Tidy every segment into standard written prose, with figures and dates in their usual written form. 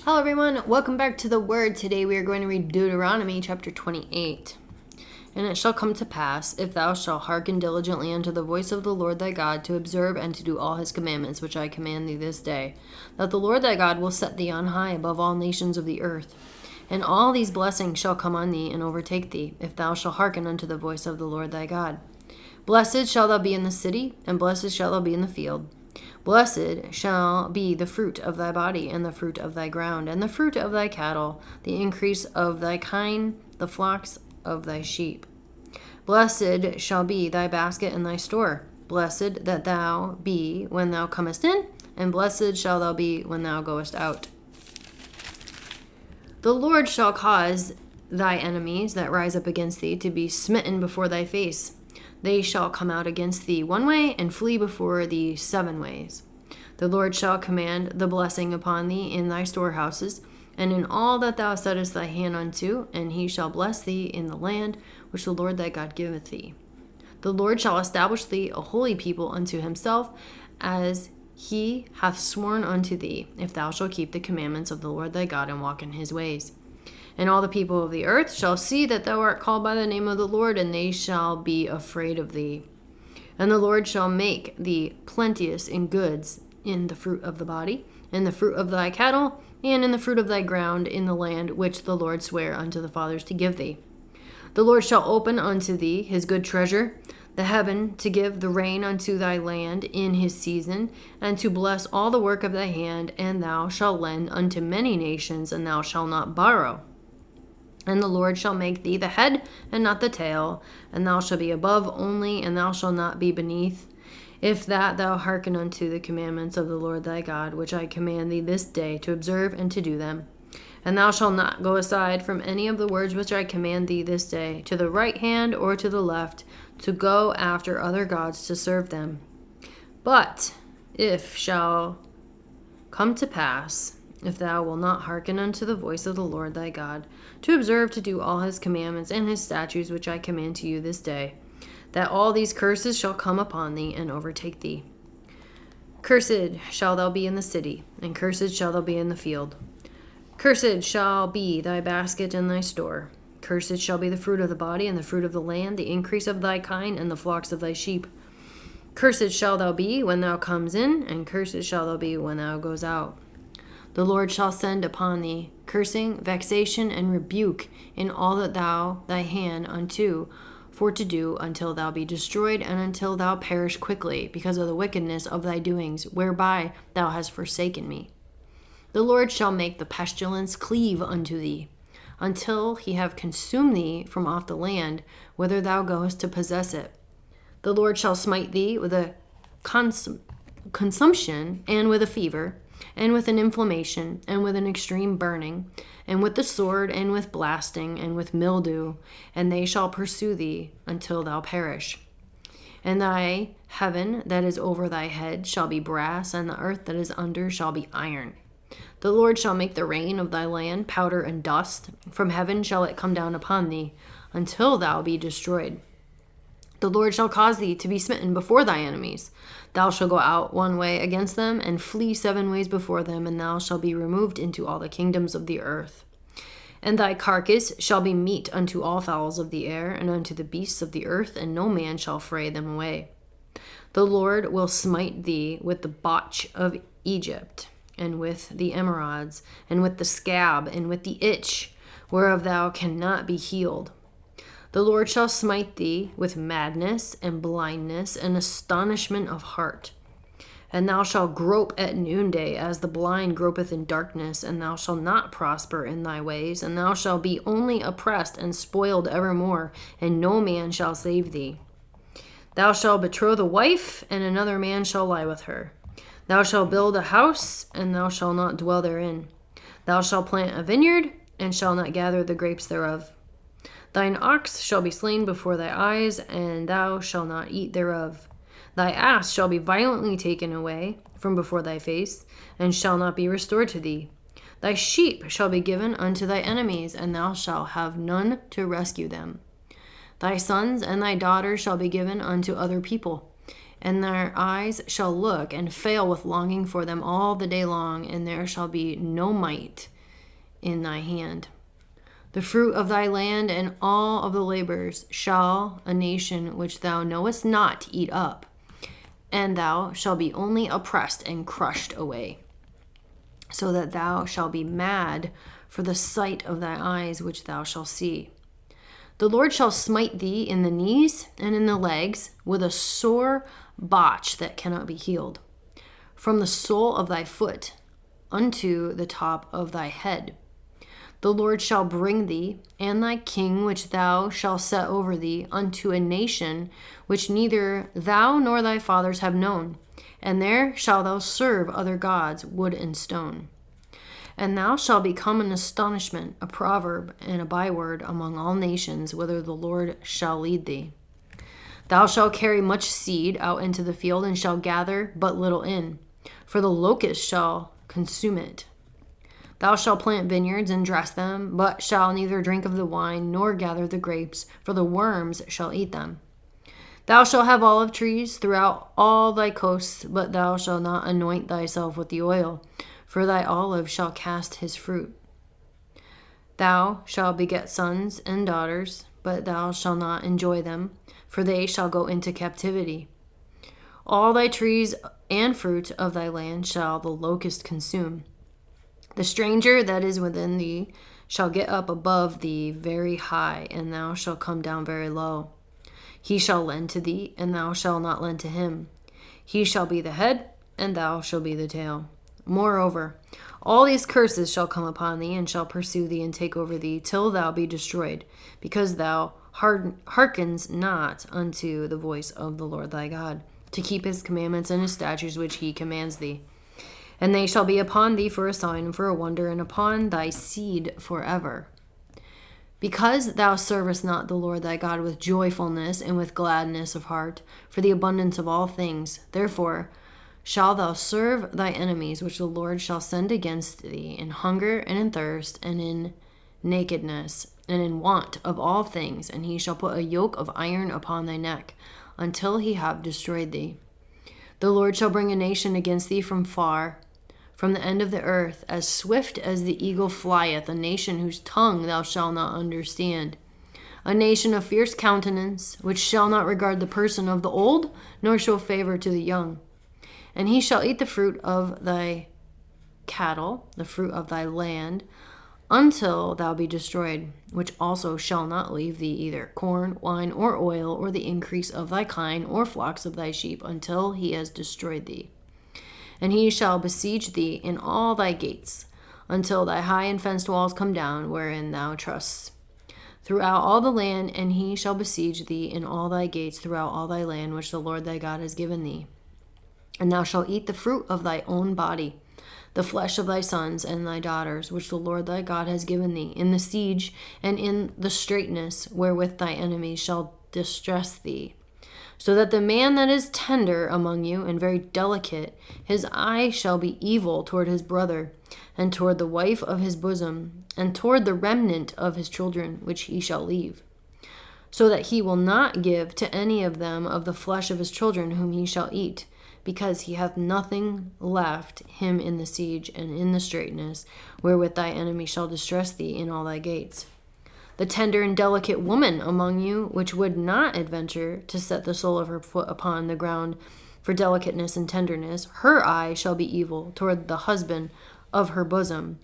Hello everyone, welcome back to the Word. Today we are going to read Deuteronomy chapter 28. And it shall come to pass, if thou shalt hearken diligently unto the voice of the Lord thy God, to observe and to do all his commandments which I command thee this day, that the Lord thy God will set thee on high above all nations of the earth. And all these blessings shall come on thee and overtake thee, if thou shalt hearken unto the voice of the Lord thy God. Blessed shalt thou be in the city, and blessed shalt thou be in the field. Blessed shall be the fruit of thy body, and the fruit of thy ground, and the fruit of thy cattle, the increase of thy kine, the flocks of thy sheep. Blessed shall be thy basket and thy store. Blessed that thou be when thou comest in, and blessed shall thou be when thou goest out. The Lord shall cause thy enemies that rise up against thee to be smitten before thy face. They shall come out against thee one way, and flee before thee 7 ways. The Lord shall command the blessing upon thee in thy storehouses, and in all that thou settest thy hand unto, and he shall bless thee in the land which the Lord thy God giveth thee. The Lord shall establish thee a holy people unto himself, as he hath sworn unto thee, if thou shalt keep the commandments of the Lord thy God, and walk in his ways. And all the people of the earth shall see that thou art called by the name of the Lord, and they shall be afraid of thee. And the Lord shall make thee plenteous in goods, in the fruit of the body, in the fruit of thy cattle, and in the fruit of thy ground, in the land which the Lord sware unto the fathers to give thee. The Lord shall open unto thee his good treasure, the heaven, to give the rain unto thy land in his season, and to bless all the work of thy hand, and thou shalt lend unto many nations, and thou shalt not borrow. And the Lord shall make thee the head and not the tail, and thou shalt be above only, and thou shalt not be beneath, if that thou hearken unto the commandments of the Lord thy God, which I command thee this day to observe and to do them. And thou shalt not go aside from any of the words which I command thee this day, to the right hand or to the left, to go after other gods to serve them. But if shall come to pass, if thou wilt not hearken unto the voice of the Lord thy God, to observe to do all his commandments and his statutes which I command to you this day, that all these curses shall come upon thee and overtake thee. Cursed shall thou be in the city, and cursed shall thou be in the field. Cursed shall be thy basket and thy store. Cursed shall be the fruit of the body and the fruit of the land, the increase of thy kine and the flocks of thy sheep. Cursed shall thou be when thou comes in, and cursed shall thou be when thou goes out. The Lord shall send upon thee cursing, vexation, and rebuke in all that thou thy hand unto for to do, until thou be destroyed, and until thou perish quickly, because of the wickedness of thy doings, whereby thou hast forsaken me. The Lord shall make the pestilence cleave unto thee, until he have consumed thee from off the land, whither thou goest to possess it. The Lord shall smite thee with a consumption, and with a fever, and with an inflammation, and with an extreme burning, and with the sword, and with blasting, and with mildew, and they shall pursue thee until thou perish. And thy heaven that is over thy head shall be brass, and the earth that is under shall be iron. The Lord shall make the rain of thy land powder and dust. From heaven shall it come down upon thee, until thou be destroyed. The Lord shall cause thee to be smitten before thy enemies. Thou shalt go out one way against them, and flee 7 ways before them, and thou shalt be removed into all the kingdoms of the earth. And thy carcass shall be meat unto all fowls of the air, and unto the beasts of the earth, and no man shall fray them away. The Lord will smite thee with the botch of Egypt, and with the emerods, and with the scab, and with the itch, whereof thou cannot be healed. The Lord shall smite thee with madness and blindness and astonishment of heart. And thou shalt grope at noonday, as the blind gropeth in darkness, and thou shalt not prosper in thy ways, and thou shalt be only oppressed and spoiled evermore, and no man shall save thee. Thou shalt betroth a wife, and another man shall lie with her. Thou shalt build a house, and thou shalt not dwell therein. Thou shalt plant a vineyard, and shalt not gather the grapes thereof. Thine ox shall be slain before thy eyes, and thou shalt not eat thereof. Thy ass shall be violently taken away from before thy face, and shall not be restored to thee. Thy sheep shall be given unto thy enemies, and thou shalt have none to rescue them. Thy sons and thy daughters shall be given unto other people, and their eyes shall look and fail with longing for them all the day long, and there shall be no might in thy hand. The fruit of thy land and all of the labors shall a nation which thou knowest not eat up, and thou shalt be only oppressed and crushed away, so that thou shalt be mad for the sight of thy eyes which thou shalt see. The Lord shall smite thee in the knees and in the legs with a sore botch that cannot be healed, from the sole of thy foot unto the top of thy head. The Lord shall bring thee and thy king which thou shalt set over thee unto a nation which neither thou nor thy fathers have known, and there shalt thou serve other gods, wood and stone. And thou shalt become an astonishment, a proverb, and a byword among all nations, whither the Lord shall lead thee. Thou shalt carry much seed out into the field, and shalt gather but little in, for the locust shall consume it. Thou shalt plant vineyards and dress them, but shalt neither drink of the wine, nor gather the grapes, for the worms shall eat them. Thou shalt have olive trees throughout all thy coasts, but thou shalt not anoint thyself with the oil, for thy olive shall cast his fruit. Thou shalt beget sons and daughters, but thou shalt not enjoy them, for they shall go into captivity. All thy trees and fruit of thy land shall the locust consume. The stranger that is within thee shall get up above thee very high, and thou shalt come down very low. He shall lend to thee, and thou shalt not lend to him. He shall be the head, and thou shalt be the tail. Moreover, all these curses shall come upon thee, and shall pursue thee, and take over thee, till thou be destroyed, because thou hearkens not unto the voice of the Lord thy God, to keep his commandments and his statutes which he commands thee. And they shall be upon thee for a sign and for a wonder, and upon thy seed forever. Because thou servest not the Lord thy God with joyfulness and with gladness of heart, for the abundance of all things, therefore shalt thou serve thy enemies, which the Lord shall send against thee, in hunger and in thirst and in nakedness and in want of all things, and he shall put a yoke of iron upon thy neck, until he have destroyed thee. The Lord shall bring a nation against thee from far, from the end of the earth, as swift as the eagle flieth, a nation whose tongue thou shalt not understand, a nation of fierce countenance, which shall not regard the person of the old, nor show favor to the young. And he shall eat the fruit of thy cattle, the fruit of thy land, until thou be destroyed, which also shall not leave thee either corn, wine, or oil, or the increase of thy kine, or flocks of thy sheep, until he has destroyed thee. And he shall besiege thee in all thy gates, until thy high and fenced walls come down, wherein thou trustest, throughout all the land, and he shall besiege thee in all thy gates throughout all thy land, which the Lord thy God has given thee. And thou shalt eat the fruit of thy own body, the flesh of thy sons and thy daughters, which the Lord thy God has given thee, in the siege and in the straitness wherewith thy enemies shall distress thee. So that the man that is tender among you and very delicate, his eye shall be evil toward his brother, and toward the wife of his bosom, and toward the remnant of his children, which he shall leave. So that he will not give to any of them of the flesh of his children whom he shall eat, because he hath nothing left him in the siege and in the straitness, wherewith thy enemy shall distress thee in all thy gates. The tender and delicate woman among you, which would not adventure to set the sole of her foot upon the ground for delicateness and tenderness, her eye shall be evil toward the husband of her bosom,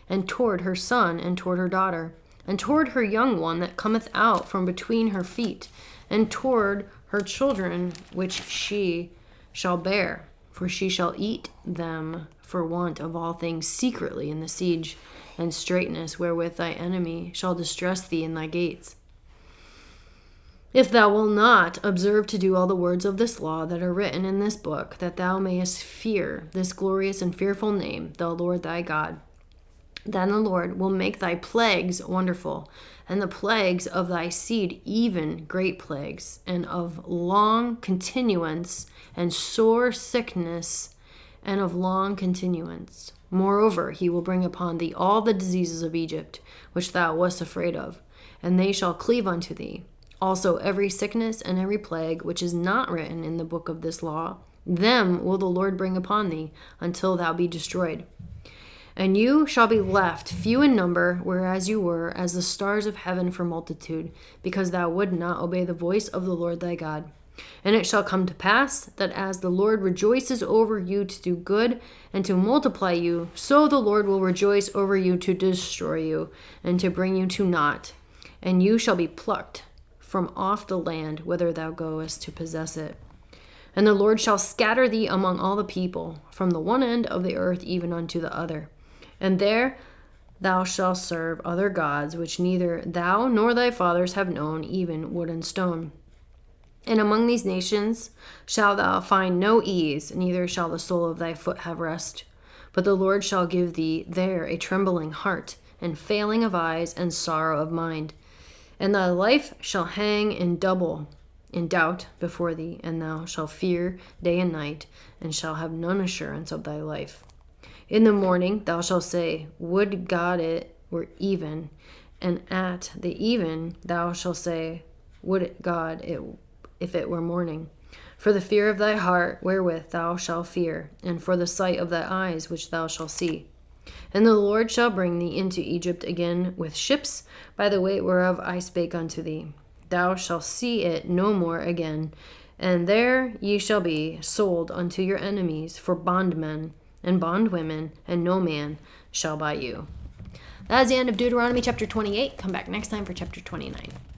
and toward her son, and toward her daughter, and toward her young one that cometh out from between her feet, and toward her children which she shall bear, for she shall eat them for want of all things secretly in the siege and straitness wherewith thy enemy shall distress thee in thy gates. If thou wilt not observe to do all the words of this law that are written in this book, that thou mayest fear this glorious and fearful name, the Lord thy God, then the Lord will make thy plagues wonderful, and the plagues of thy seed even great plagues, and of long continuance, and sore sickness, and of long continuance. Moreover, he will bring upon thee all the diseases of Egypt, which thou wast afraid of, and they shall cleave unto thee. Also every sickness and every plague which is not written in the book of this law, them will the Lord bring upon thee, until thou be destroyed. And you shall be left few in number, whereas you were as the stars of heaven for multitude, because thou would not obey the voice of the Lord thy God. And it shall come to pass that as the Lord rejoices over you to do good and to multiply you, so the Lord will rejoice over you to destroy you and to bring you to naught. And you shall be plucked from off the land whither thou goest to possess it. And the Lord shall scatter thee among all the people, from the one end of the earth even unto the other. And there thou shalt serve other gods, which neither thou nor thy fathers have known, even wood and stone. And among these nations shalt thou find no ease, neither shall the sole of thy foot have rest. But the Lord shall give thee there a trembling heart, and failing of eyes, and sorrow of mind. And thy life shall hang in doubt before thee, and thou shalt fear day and night, and shalt have none assurance of thy life. In the morning thou shalt say, Would God it were even. And at the even thou shalt say, Would God it if it were morning. For the fear of thy heart wherewith thou shalt fear, and for the sight of thy eyes which thou shalt see. And the Lord shall bring thee into Egypt again with ships, by the way whereof I spake unto thee. Thou shalt see it no more again, and there ye shall be sold unto your enemies for bondmen and bondwomen, and no man shall buy you. That is the end of Deuteronomy chapter 28. Come back next time for chapter 29.